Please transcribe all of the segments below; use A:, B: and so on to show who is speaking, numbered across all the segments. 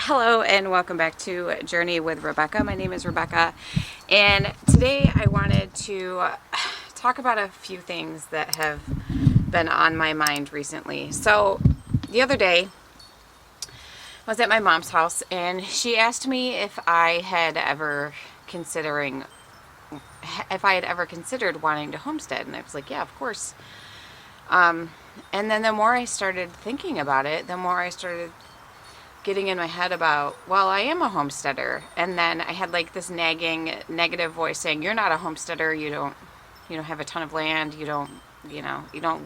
A: Hello and welcome back to Journey with Rebecca. My name is Rebecca, and today I wanted to talk about a few things that have been on my mind recently. So the other day I was at my mom's house and she asked me if I had ever considered wanting to homestead, and I was like, yeah, of course. And then the more I started thinking about it, the more I started getting in my head about, well, I am a homesteader. And then I had like this nagging negative voice saying, you're not a homesteader. You don't have a ton of land. You don't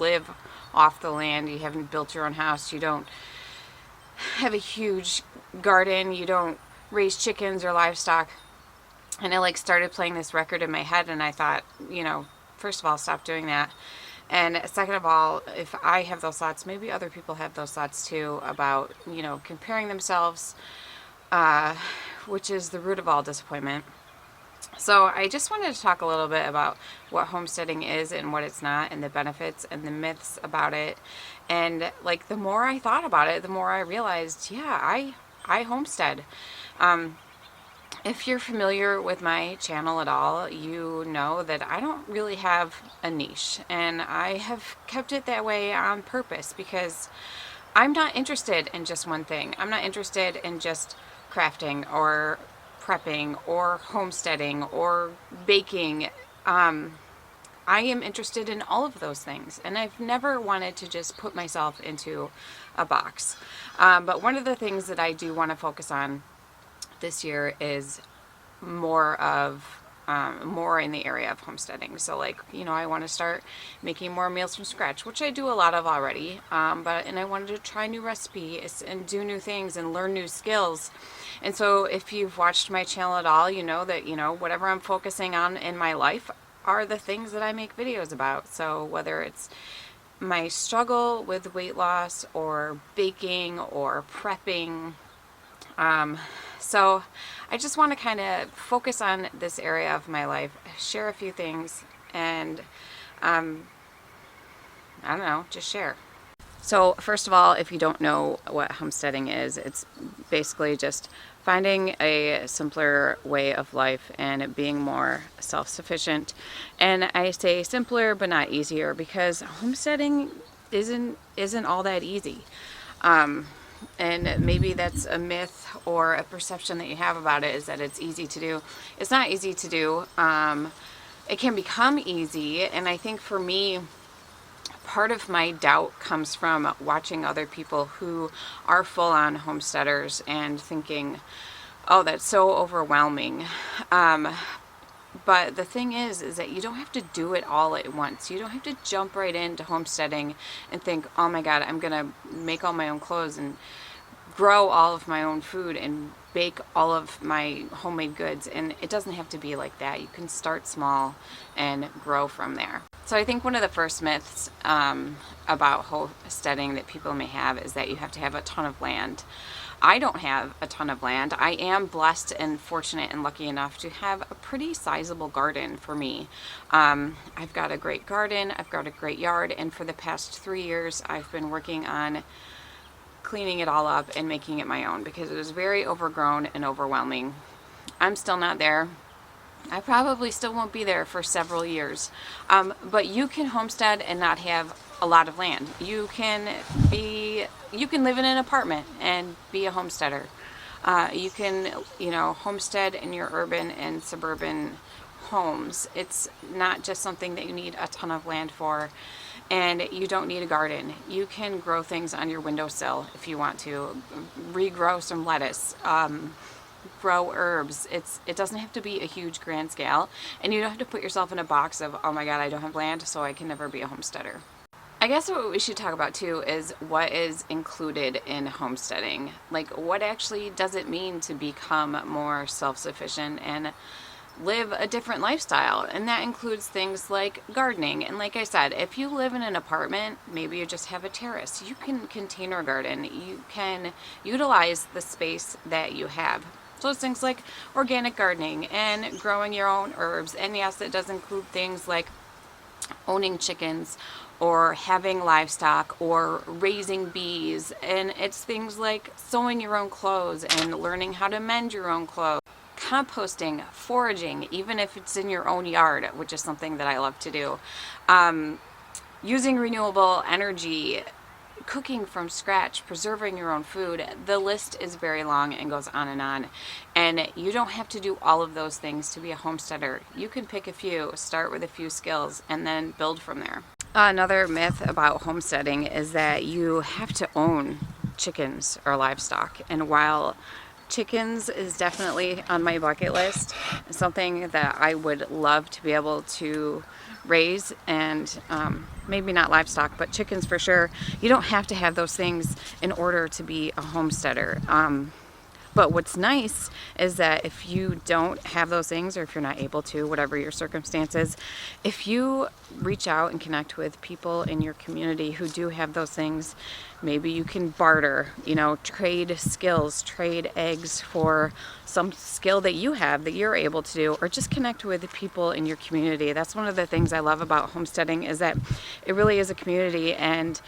A: live off the land. You haven't built your own house. You don't have a huge garden. You don't raise chickens or livestock. And I like started playing this record in my head, and I thought, first of all, stop doing that. And second of all, if I have those thoughts, maybe other people have those thoughts too about, comparing themselves, which is the root of all disappointment. So I just wanted to talk a little bit about what homesteading is and what it's not, and the benefits and the myths about it. And like the more I thought about it, the more I realized, yeah, I homestead. If you're familiar with my channel at all, you know that I don't really have a niche, and I have kept it that way on purpose because I'm not interested in just one thing. I'm not interested in just crafting or prepping or homesteading or baking. I am interested in all of those things, and I've never wanted to just put myself into a box. But one of the things that I do want to focus on this year is more in the area of homesteading. So I want to start making more meals from scratch, which I do a lot of already. And I wanted to try new recipes and do new things and learn new skills. And so if you've watched my channel at all, you know that, whatever I'm focusing on in my life are the things that I make videos about. So whether it's my struggle with weight loss or baking or prepping, so I just want to kind of focus on this area of my life, share a few things, and I don't know, just share. So first of all, if you don't know what homesteading is, it's basically just finding a simpler way of life and being more self-sufficient. And I say simpler but not easier, because homesteading isn't all that easy. And maybe that's a myth or a perception that you have about it, is that it's easy to do. It's not easy to do. It can become easy, and I think for me, part of my doubt comes from watching other people who are full-on homesteaders and thinking, oh, that's so overwhelming. But the thing is that you don't have to do it all at once. You don't have to jump right into homesteading and think, oh my God, I'm gonna make all my own clothes and grow all of my own food and bake all of my homemade goods. And it doesn't have to be like that. You can start small and grow from there. So I think one of the first myths about homesteading that people may have is that you have to have a ton of land. I don't have a ton of land. I am blessed and fortunate and lucky enough to have a pretty sizable garden for me. I've got a great garden, I've got a great yard, and for the past 3 years I've been working on cleaning it all up and making it my own, because it was very overgrown and overwhelming. I'm still not there. I probably still won't be there for several years. But you can homestead and not have a lot of land. You can live in an apartment and be a homesteader. You can, homestead in your urban and suburban homes. It's not just something that you need a ton of land for, and you don't need a garden. You can grow things on your windowsill if you want to. Regrow some lettuce. Grow herbs. It doesn't have to be a huge grand scale, and you don't have to put yourself in a box of, oh my God, I don't have land, so I can never be a homesteader. I guess what we should talk about too is what is included in homesteading. Like, what actually does it mean to become more self-sufficient and live a different lifestyle? And that includes things like gardening. And like I said, if you live in an apartment, maybe you just have a terrace, you can container garden. You can utilize the space that you have. So it's things like organic gardening and growing your own herbs. And yes, it does include things like owning chickens or having livestock or raising bees. And it's things like sewing your own clothes and learning how to mend your own clothes, composting, foraging, even if it's in your own yard, which is something that I love to do, using renewable energy, cooking from scratch, preserving your own food. The list is very long and goes on. And you don't have to do all of those things to be a homesteader. You can pick a few, start with a few skills, and then build from there. Another myth about homesteading is that you have to own chickens or livestock. And while chickens is definitely on my bucket list, something that I would love to be able to raise, and maybe not livestock, but chickens for sure. You don't have to have those things in order to be a homesteader. But what's nice is that if you don't have those things, or if you're not able to, whatever your circumstances, if you reach out and connect with people in your community who do have those things, maybe you can barter, trade skills, trade eggs for some skill that you have that you're able to do, or just connect with people in your community. That's one of the things I love about homesteading, is that it really is a community, and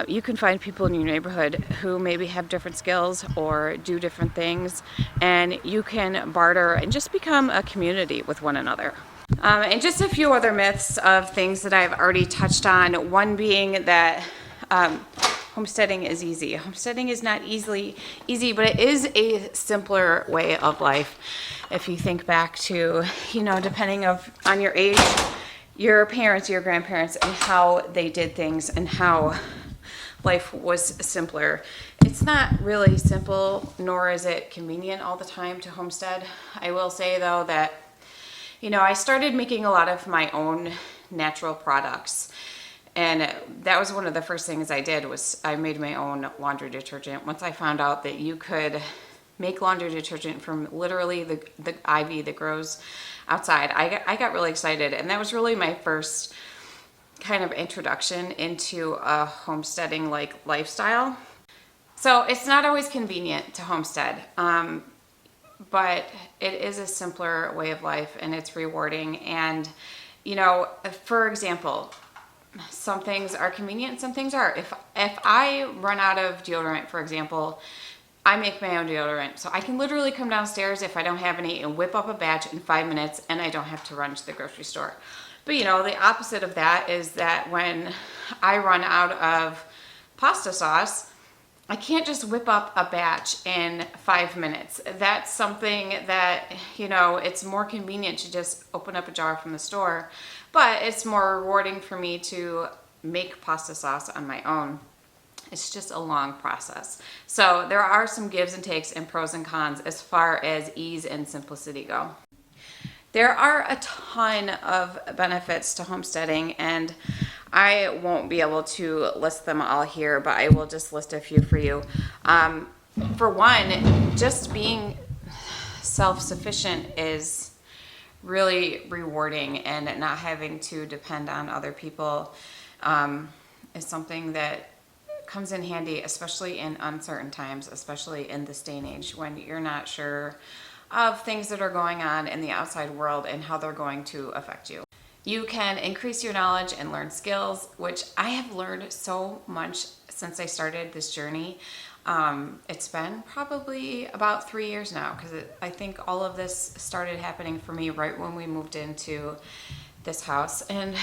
A: you can find people in your neighborhood who maybe have different skills or do different things, and you can barter and just become a community with one another. And just a few other myths of things that I've already touched on. One being that homesteading is easy. Homesteading is not easy, but it is a simpler way of life. If you think back to, depending on your age, your parents, your grandparents, and how they did things and how life was simpler. It's not really simple, nor is it convenient all the time to homestead. I will say though that, I started making a lot of my own natural products. And that was one of the first things I did, was I made my own laundry detergent. Once I found out that you could make laundry detergent from literally the ivy that grows outside, I got really excited. And that was really my first kind of introduction into a homesteading like lifestyle. So it's not always convenient to homestead, but it is a simpler way of life, and it's rewarding. And, for example, some things are convenient, some things are. If I run out of deodorant, for example, I make my own deodorant. So I can literally come downstairs if I don't have any and whip up a batch in 5 minutes, and I don't have to run to the grocery store. But the opposite of that is that when I run out of pasta sauce, I can't just whip up a batch in 5 minutes. That's something that, it's more convenient to just open up a jar from the store, but it's more rewarding for me to make pasta sauce on my own. It's just a long process. So there are some gives and takes and pros and cons as far as ease and simplicity go. There are a ton of benefits to homesteading, and I won't be able to list them all here, but I will just list a few for you. For one, just being self-sufficient is really rewarding, and not having to depend on other people is something that comes in handy, especially in uncertain times, especially in this day and age when you're not sure of things that are going on in the outside world and how they're going to affect you. You can increase your knowledge and learn skills, which I have learned so much since I started this journey. It's been probably about 3 years now, because I think all of this started happening for me right when we moved into this house. And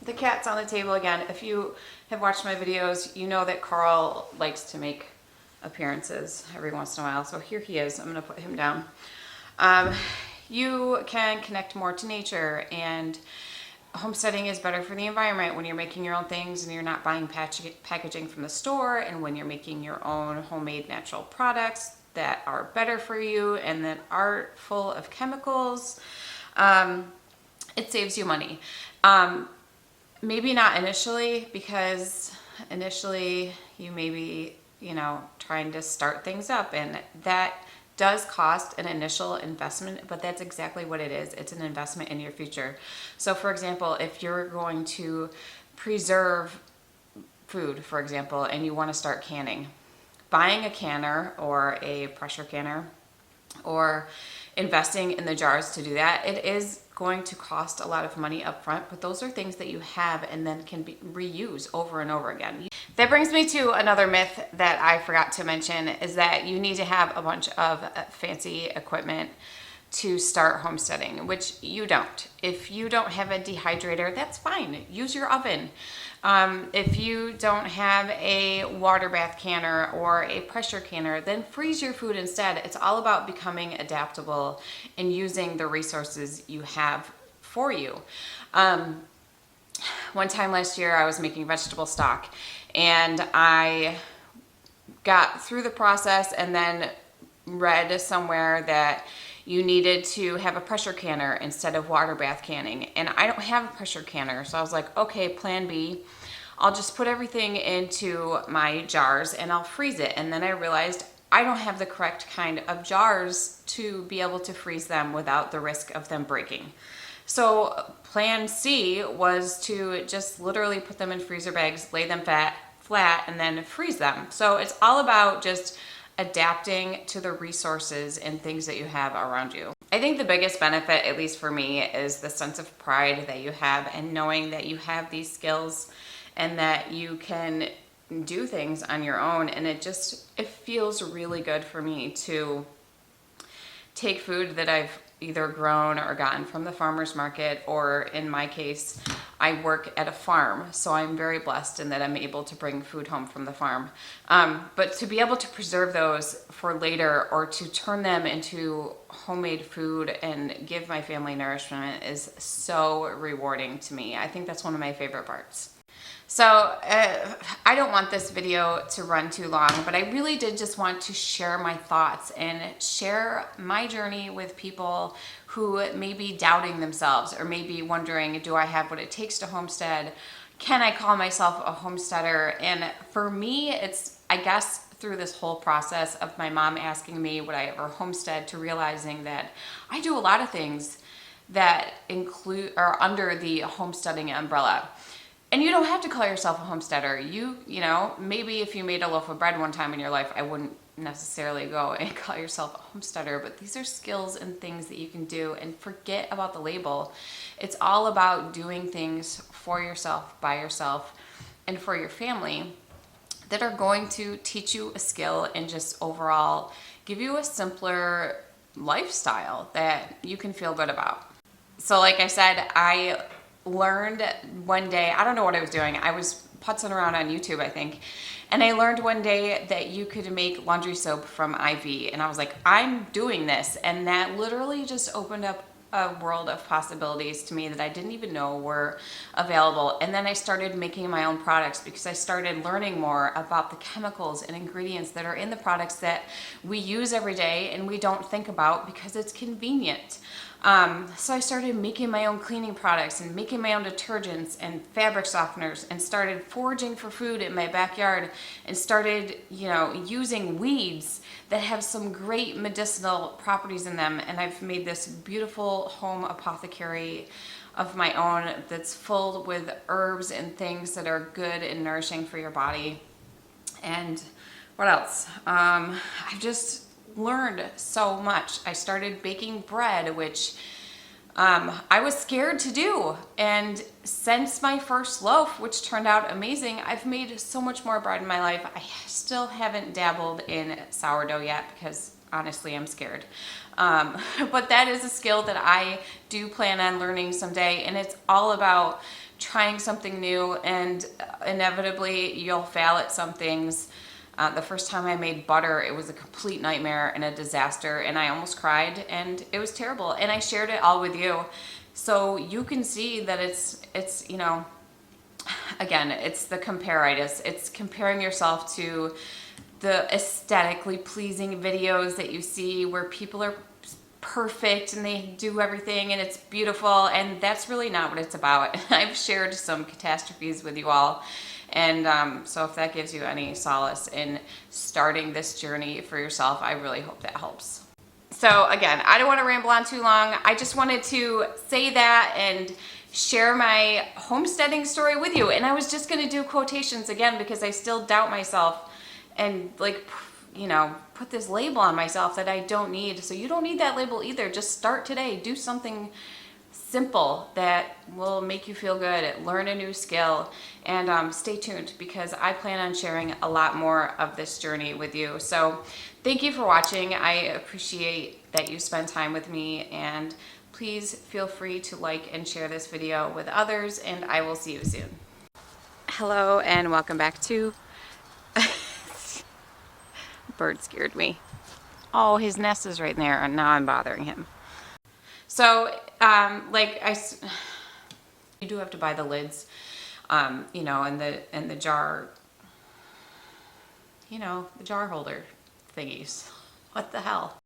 A: the cat's on the table again. If you have watched my videos, you know that Carl likes to make appearances every once in a while. So here he is. I'm going to put him down. You can connect more to nature, and homesteading is better for the environment when you're making your own things and you're not buying packaging from the store, and when you're making your own homemade natural products that are better for you and that aren't full of chemicals. It saves you money. Maybe not initially, because initially you may be, trying to start things up, and that does cost an initial investment, but that's exactly what it is. It's an investment in your future. So for example, if you're going to preserve food, for example, and you want to start canning, buying a canner or a pressure canner or investing in the jars to do that, it is going to cost a lot of money up front, but those are things that you have and then can be reused over and over again. That brings me to another myth that I forgot to mention, is that you need to have a bunch of fancy equipment to start homesteading, which you don't. If you don't have a dehydrator, that's fine. Use your oven. If you don't have a water bath canner or a pressure canner, then freeze your food instead. It's all about becoming adaptable and using the resources you have for you. One time last year I was making vegetable stock, and I got through the process and then read somewhere that you needed to have a pressure canner instead of water bath canning. And I don't have a pressure canner. So I was like, okay, plan B. I'll just put everything into my jars and I'll freeze it. And then I realized I don't have the correct kind of jars to be able to freeze them without the risk of them breaking. So plan C was to just literally put them in freezer bags, lay them flat, and then freeze them. So it's all about just adapting to the resources and things that you have around you. I think the biggest benefit, at least for me, is the sense of pride that you have and knowing that you have these skills and that you can do things on your own. And it feels really good for me to take food that I've either grown or gotten from the farmer's market, or in my case, I work at a farm, so I'm very blessed in that I'm able to bring food home from the farm. But to be able to preserve those for later or to turn them into homemade food and give my family nourishment is so rewarding to me. I think that's one of my favorite parts. So I don't want this video to run too long, but I really did just want to share my thoughts and share my journey with people who may be doubting themselves or maybe wondering, do I have what it takes to homestead? Can I call myself a homesteader? And for me, it's, I guess, through this whole process of my mom asking me would I ever homestead, to realizing that I do a lot of things that include or under the homesteading umbrella. And you don't have to call yourself a homesteader. You know, maybe if you made a loaf of bread one time in your life, I wouldn't necessarily go and call yourself a homesteader, but these are skills and things that you can do, and forget about the label. It's all about doing things for yourself, by yourself, and for your family that are going to teach you a skill and just overall give you a simpler lifestyle that you can feel good about. So like I said, I learned one day, I don't know what I was doing. I was putzing around on YouTube, I think. And I learned one day that you could make laundry soap from IV. And I was like, I'm doing this. And that literally just opened up a world of possibilities to me that I didn't even know were available. And then I started making my own products because I started learning more about the chemicals and ingredients that are in the products that we use every day and we don't think about because it's convenient. So I started making my own cleaning products and making my own detergents and fabric softeners, and started foraging for food in my backyard, and started, using weeds that have some great medicinal properties in them. And I've made this beautiful home apothecary of my own that's full with herbs and things that are good and nourishing for your body. And what else? I've just learned so much. I started baking bread, which I was scared to do. And since my first loaf, which turned out amazing, I've made so much more bread in my life. I still haven't dabbled in sourdough yet because honestly, I'm scared. But that is a skill that I do plan on learning someday. And it's all about trying something new, and inevitably you'll fail at some things. The first time I made butter, it was a complete nightmare and a disaster, and I almost cried, and it was terrible. And I shared it all with you, so you can see that it's again, it's the comparitis. It's comparing yourself to the aesthetically pleasing videos that you see where people are perfect and they do everything and it's beautiful, and that's really not what it's about. I've shared some catastrophes with you all. And so if that gives you any solace in starting this journey for yourself, I really hope that helps. So again, I don't want to ramble on too long. I just wanted to say that and share my homesteading story with you. And I was just going to do quotations again because I still doubt myself and put this label on myself that I don't need. So you don't need that label either. Just start today. Do something simple that will make you feel good, learn a new skill, and stay tuned because I plan on sharing a lot more of this journey with you. So thank you for watching. I appreciate that you spend time with me, and please feel free to like and share this video with others, and I will see you soon. Hello and welcome back to bird scared me. Oh, his nest is right there and now I'm bothering him. So you do have to buy the lids, you know, and the jar, you know, the jar holder thingies. What the hell?